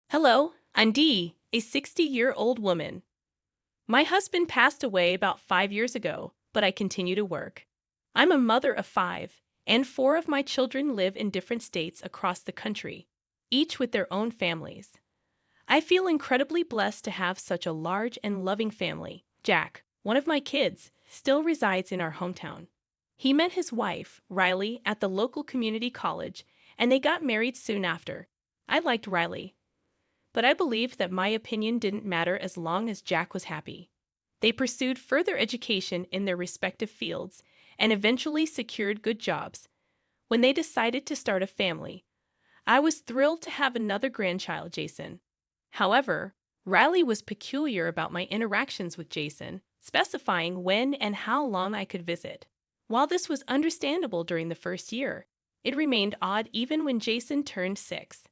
Hello, I'm Dee, a 60-year-old woman. My husband passed away about 5 years ago, but I continue to work. I'm a mother of five, and four of my children live in different states across the country, each with their own families. I feel incredibly blessed to have such a large and loving family. Jack, one of my kids, still resides in our hometown. He met his wife, Riley, at the local community college, and they got married soon after. I liked Riley, but I believed that my opinion didn't matter as long as Jack was happy. They pursued further education in their respective fields and eventually secured good jobs. When they decided to start a family, I was thrilled to have another grandchild, Jason. However, Riley was peculiar about my interactions with Jason, specifying when and how long I could visit. While this was understandable during the first year, it remained odd even when Jason turned 6.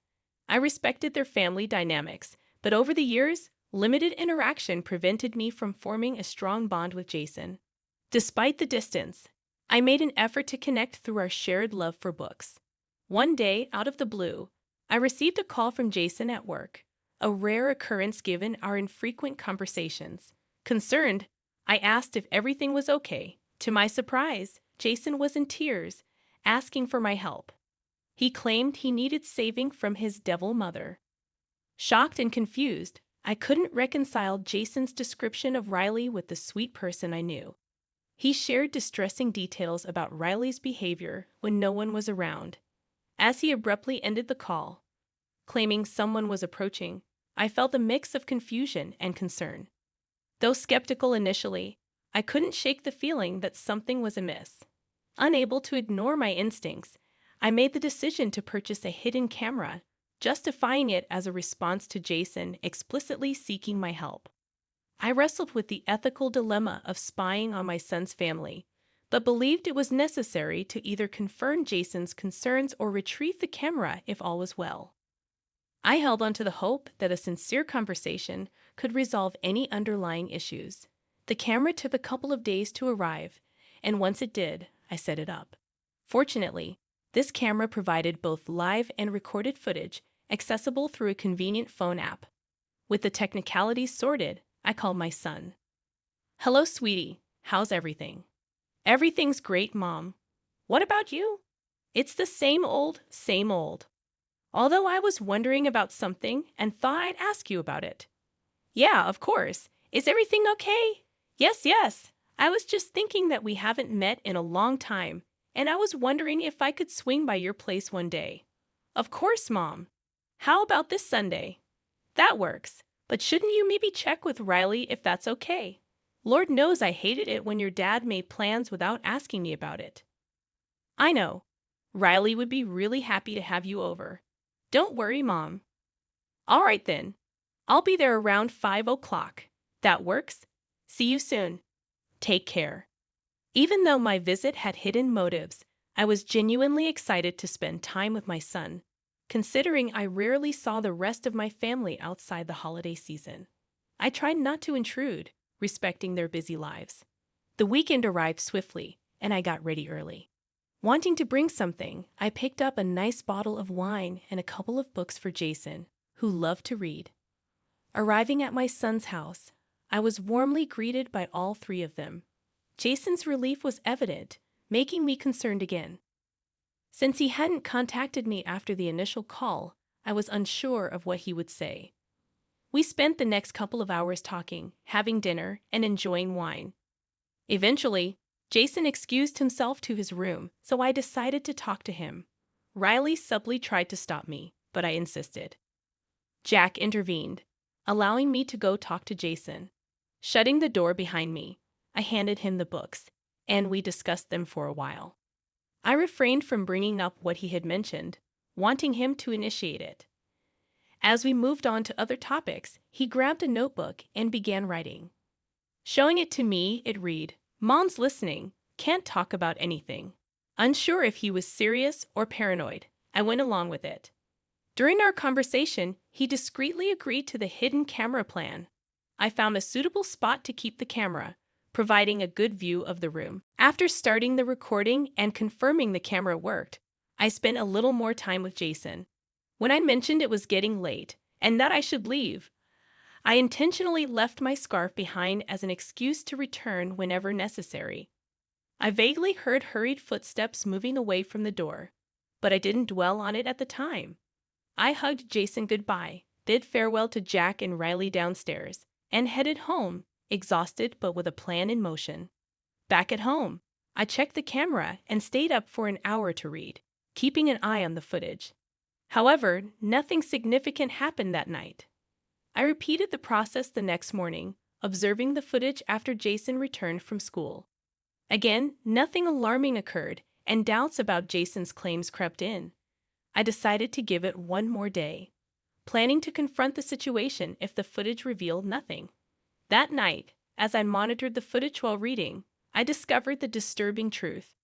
I respected their family dynamics, but over the years, limited interaction prevented me from forming a strong bond with Jason. Despite the distance, I made an effort to connect through our shared love for books. One day, out of the blue, I received a call from Jason at work, a rare occurrence given our infrequent conversations. Concerned, I asked if everything was okay. To my surprise, Jason was in tears, asking for my help. He claimed he needed saving from his devil mother. Shocked and confused, I couldn't reconcile Jason's description of Riley with the sweet person I knew. He shared distressing details about Riley's behavior when no one was around. As he abruptly ended the call, claiming someone was approaching, I felt a mix of confusion and concern. Though skeptical initially, I couldn't shake the feeling that something was amiss. Unable to ignore my instincts, I made the decision to purchase a hidden camera, justifying it as a response to Jason explicitly seeking my help. I wrestled with the ethical dilemma of spying on my son's family, but believed it was necessary to either confirm Jason's concerns or retrieve the camera if all was well. I held on to the hope that a sincere conversation could resolve any underlying issues. The camera took a couple of days to arrive, and once it did, I set it up. Fortunately, this camera provided both live and recorded footage, accessible through a convenient phone app. With the technicalities sorted, I called my son. "Hello, sweetie. How's everything?" "Everything's great, Mom. What about you?" "It's the same old, same old. Although I was wondering about something and thought I'd ask you about it." "Yeah, of course. Is everything okay?" Yes. I was just thinking that we haven't met in a long time, and I was wondering if I could swing by your place one day." "Of course, Mom. How about this Sunday?" "That works. But shouldn't you maybe check with Riley if that's okay? Lord knows I hated it when your dad made plans without asking me about it." "I know. Riley would be really happy to have you over. Don't worry, Mom." "All right then. I'll be there around 5 o'clock. That works. See you soon. Take care." Even though my visit had hidden motives, I was genuinely excited to spend time with my son, considering I rarely saw the rest of my family outside the holiday season. I tried not to intrude, respecting their busy lives. The weekend arrived swiftly, and I got ready early. Wanting to bring something, I picked up a nice bottle of wine and a couple of books for Jason, who loved to read. Arriving at my son's house, I was warmly greeted by all three of them. Jason's relief was evident, making me concerned again. Since he hadn't contacted me after the initial call, I was unsure of what he would say. We spent the next couple of hours talking, having dinner, and enjoying wine. Eventually, Jason excused himself to his room, so I decided to talk to him. Riley subtly tried to stop me, but I insisted. Jack intervened, allowing me to go talk to Jason. Shutting the door behind me, I handed him the books, and we discussed them for a while. I refrained from bringing up what he had mentioned, wanting him to initiate it. As we moved on to other topics, he grabbed a notebook and began writing. Showing it to me, it read, "Mom's listening, can't talk about anything." Unsure if he was serious or paranoid, I went along with it. During our conversation, he discreetly agreed to the hidden camera plan. I found a suitable spot to keep the camera, providing a good view of the room. After starting the recording and confirming the camera worked, I spent a little more time with Jason. When I mentioned it was getting late and that I should leave. I intentionally left my scarf behind as an excuse to return whenever necessary. I vaguely heard hurried footsteps moving away from the door, but I didn't dwell on it at the time. I hugged Jason goodbye, bid farewell to Jack and Riley downstairs, and headed home, exhausted but with a plan in motion. Back at home, I checked the camera and stayed up for an hour to read, keeping an eye on the footage. However, nothing significant happened that night. I repeated the process the next morning, observing the footage after Jason returned from school. Again, nothing alarming occurred, and doubts about Jason's claims crept in. I decided to give it one more day, planning to confront the situation if the footage revealed nothing. That night, as I monitored the footage while reading, I discovered the disturbing truth.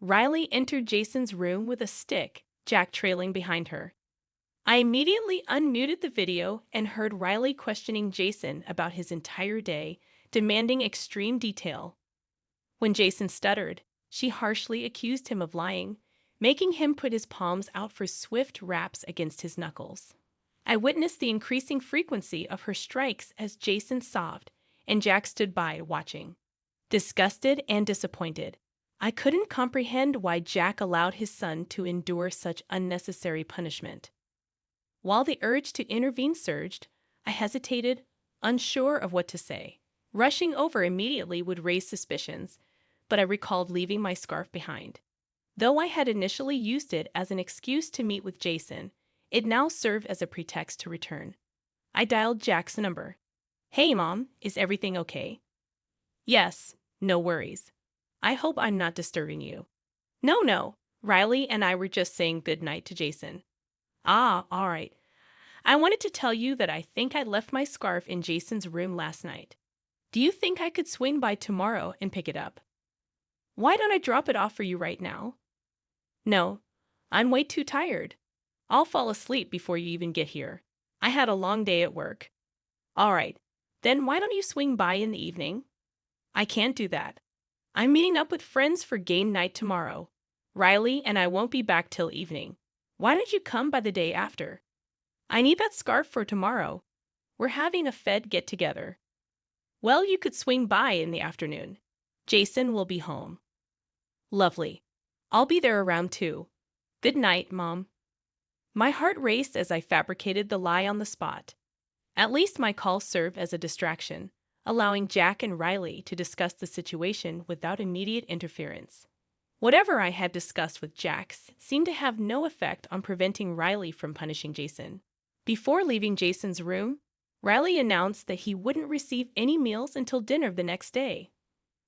Riley entered Jason's room with a stick, Jack trailing behind her. I immediately unmuted the video and heard Riley questioning Jason about his entire day, demanding extreme detail. When Jason stuttered, she harshly accused him of lying, making him put his palms out for swift raps against his knuckles. I witnessed the increasing frequency of her strikes as Jason sobbed, and Jack stood by watching. Disgusted and disappointed, I couldn't comprehend why Jack allowed his son to endure such unnecessary punishment. While the urge to intervene surged, I hesitated, unsure of what to say. Rushing over immediately would raise suspicions, but I recalled leaving my scarf behind. Though I had initially used it as an excuse to meet with Jason, it now served as a pretext to return. I dialed Jack's number. "Hey, Mom, is everything okay?" "Yes, no worries. I hope I'm not disturbing you." No, Riley and I were just saying goodnight to Jason." "Ah, all right. I wanted to tell you that I think I left my scarf in Jason's room last night. Do you think I could swing by tomorrow and pick it up?" "Why don't I drop it off for you right now?" "No, I'm way too tired. I'll fall asleep before you even get here. I had a long day at work." "All right, then why don't you swing by in the evening?" "I can't do that. I'm meeting up with friends for game night tomorrow. Riley and I won't be back till evening. Why don't you come by the day after?" "I need that scarf for tomorrow. We're having a Fed get-together." "Well, you could swing by in the afternoon. Jason will be home." "Lovely. I'll be there around 2. Good night, Mom." My heart raced as I fabricated the lie on the spot. At least my call served as a distraction, allowing Jack and Riley to discuss the situation without immediate interference. Whatever I had discussed with Jack seemed to have no effect on preventing Riley from punishing Jason. Before leaving Jason's room, Riley announced that he wouldn't receive any meals until dinner the next day.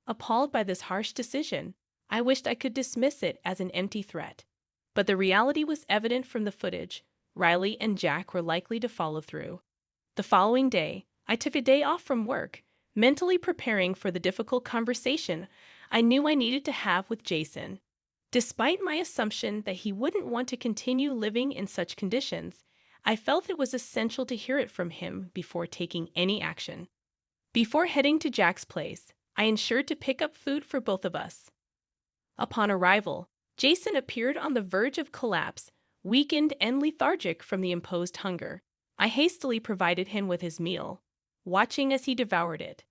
Appalled by this harsh decision, I wished I could dismiss it as an empty threat. But the reality was evident from the footage. Riley and Jack were likely to follow through. The following day, I took a day off from work, mentally preparing for the difficult conversation I knew I needed to have with Jason. Despite my assumption that he wouldn't want to continue living in such conditions, I felt it was essential to hear it from him before taking any action. Before heading to Jack's place, I ensured to pick up food for both of us. Upon arrival, Jason appeared on the verge of collapse, weakened and lethargic from the imposed hunger. I hastily provided him with his meal, watching as he devoured it.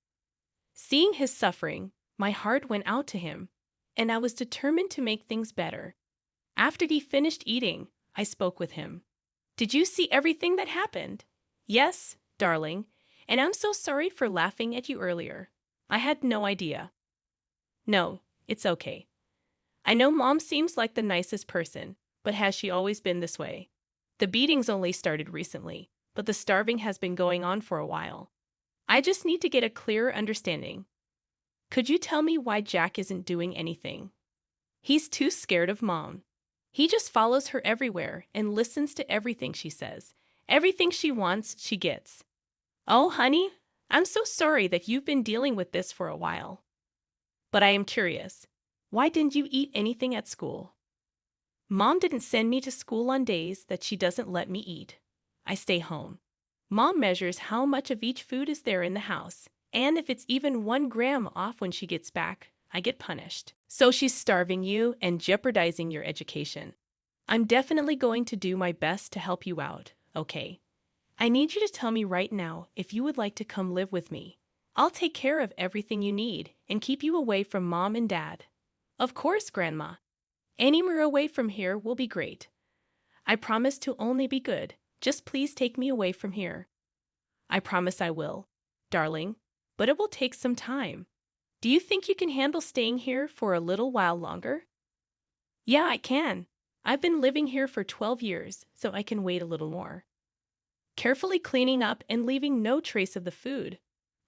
Seeing his suffering, my heart went out to him, and I was determined to make things better. After he finished eating, I spoke with him. "Did you see everything that happened?" "Yes, darling, and I'm so sorry for laughing at you earlier. I had no idea." "No, it's okay. I know Mom seems like the nicest person, but has she always been this way? The beatings only started recently, but the starving has been going on for a while. I just need to get a clearer understanding. Could you tell me why Jack isn't doing anything?" "He's too scared of Mom. He just follows her everywhere and listens to everything she says. Everything she wants, she gets." "Oh, honey, I'm so sorry that you've been dealing with this for a while. But I am curious. Why didn't you eat anything at school?" "Mom didn't send me to school on days that she doesn't let me eat. I stay home. Mom measures how much of each food is there in the house, and if it's even 1 gram off when she gets back, I get punished. So she's starving you and jeopardizing your education. I'm definitely going to do my best to help you out, okay? I need you to tell me right now if you would like to come live with me. I'll take care of everything you need and keep you away from Mom and Dad. Of course, Grandma. Anywhere away from here will be great. I promise to only be good. Just please take me away from here. I promise I will, darling, but it will take some time. Do you think you can handle staying here for a little while longer? Yeah, I can. I've been living here for 12 years, so I can wait a little more. Carefully cleaning up and leaving no trace of the food,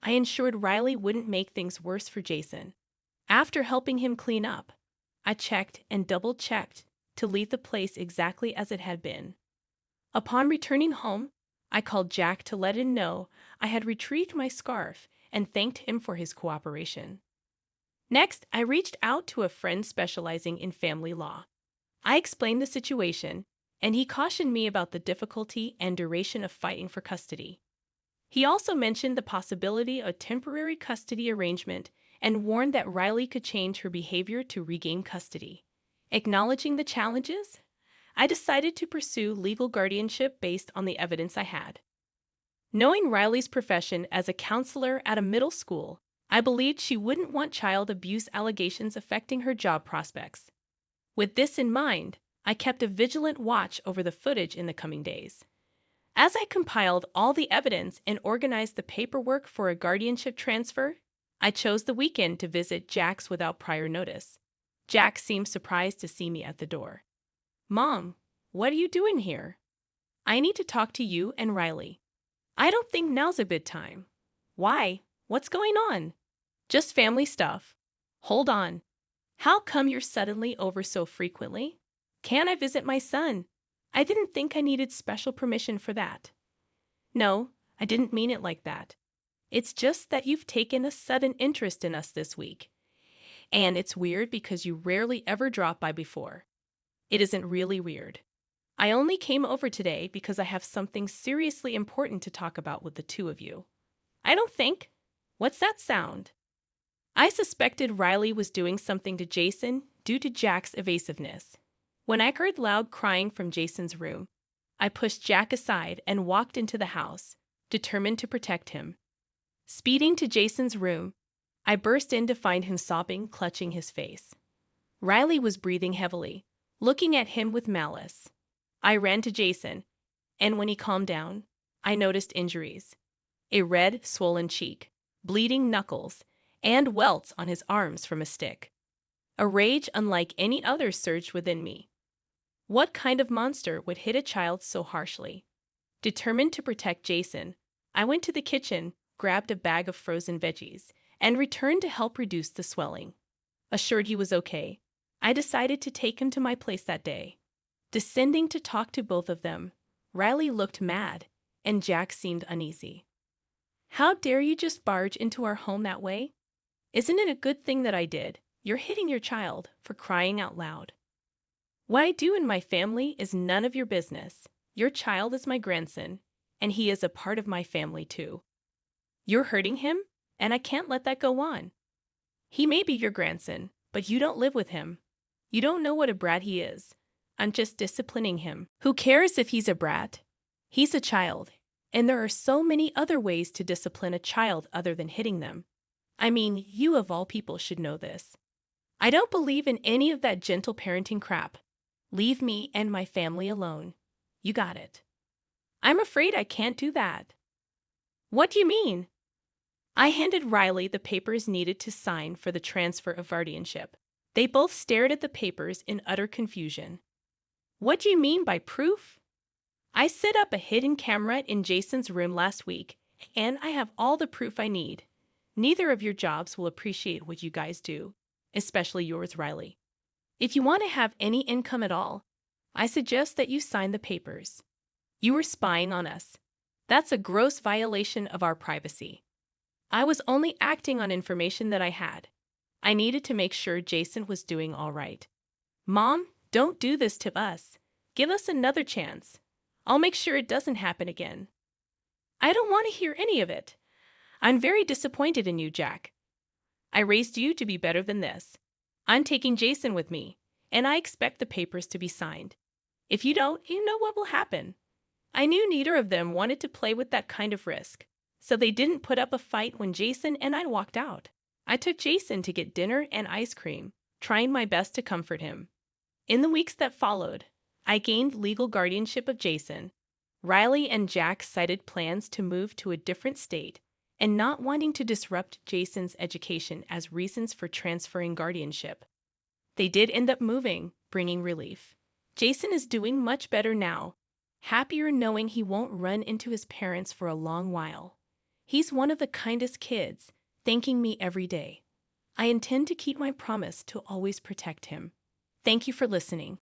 I ensured Riley wouldn't make things worse for Jason. After helping him clean up, I checked and double-checked to leave the place exactly as it had been. Upon returning home, I called Jack to let him know I had retrieved my scarf and thanked him for his cooperation. Next, I reached out to a friend specializing in family law. I explained the situation, and he cautioned me about the difficulty and duration of fighting for custody. He also mentioned the possibility of a temporary custody arrangement and warned that Riley could change her behavior to regain custody. Acknowledging the challenges, I decided to pursue legal guardianship based on the evidence I had. Knowing Riley's profession as a counselor at a middle school, I believed she wouldn't want child abuse allegations affecting her job prospects. With this in mind, I kept a vigilant watch over the footage in the coming days. As I compiled all the evidence and organized the paperwork for a guardianship transfer, I chose the weekend to visit Jack's without prior notice. Jack seemed surprised to see me at the door. Mom, what are you doing here? I need to talk to you and Riley. I don't think now's a good time. Why? What's going on? Just family stuff. Hold on. How come you're suddenly over so frequently? Can I visit my son? I didn't think I needed special permission for that. No, I didn't mean it like that. It's just that you've taken a sudden interest in us this week. And it's weird because you rarely ever drop by before. It isn't really weird. I only came over today because I have something seriously important to talk about with the two of you. I don't think. What's that sound? I suspected Riley was doing something to Jason due to Jack's evasiveness. When I heard loud crying from Jason's room, I pushed Jack aside and walked into the house, determined to protect him. Speeding to Jason's room, I burst in to find him sobbing, clutching his face. Riley was breathing heavily, looking at him with malice. I ran to Jason, and when he calmed down, I noticed injuries. A red, swollen cheek, bleeding knuckles, and welts on his arms from a stick. A rage unlike any other surged within me. What kind of monster would hit a child so harshly? Determined to protect Jason, I went to the kitchen, grabbed a bag of frozen veggies, and returned to help reduce the swelling. Assured he was okay, I decided to take him to my place that day. Descending to talk to both of them, Riley looked mad, and Jack seemed uneasy. How dare you just barge into our home that way? Isn't it a good thing that I did? You're hitting your child, for crying out loud. What I do in my family is none of your business. Your child is my grandson, and he is a part of my family too. You're hurting him, and I can't let that go on. He may be your grandson, but you don't live with him. You don't know what a brat he is. I'm just disciplining him. Who cares if he's a brat? He's a child, and there are so many other ways to discipline a child other than hitting them. I mean, you of all people should know this. I don't believe in any of that gentle parenting crap. Leave me and my family alone. You got it. I'm afraid I can't do that. What do you mean? I handed Riley the papers needed to sign for the transfer of guardianship. They both stared at the papers in utter confusion. What do you mean by proof? I set up a hidden camera in Jason's room last week, and I have all the proof I need. Neither of your jobs will appreciate what you guys do, especially yours, Riley. If you want to have any income at all, I suggest that you sign the papers. You were spying on us. That's a gross violation of our privacy. I was only acting on information that I had. I needed to make sure Jason was doing all right. Mom, don't do this to us. Give us another chance. I'll make sure it doesn't happen again. I don't want to hear any of it. I'm very disappointed in you, Jack. I raised you to be better than this. I'm taking Jason with me, and I expect the papers to be signed. If you don't, you know what will happen. I knew neither of them wanted to play with that kind of risk, so they didn't put up a fight when Jason and I walked out. I took Jason to get dinner and ice cream, trying my best to comfort him. In the weeks that followed, I gained legal guardianship of Jason. Riley and Jack cited plans to move to a different state and not wanting to disrupt Jason's education as reasons for transferring guardianship. They did end up moving, bringing relief. Jason is doing much better now, happier knowing he won't run into his parents for a long while. He's one of the kindest kids, thanking me every day. I intend to keep my promise to always protect him. Thank you for listening.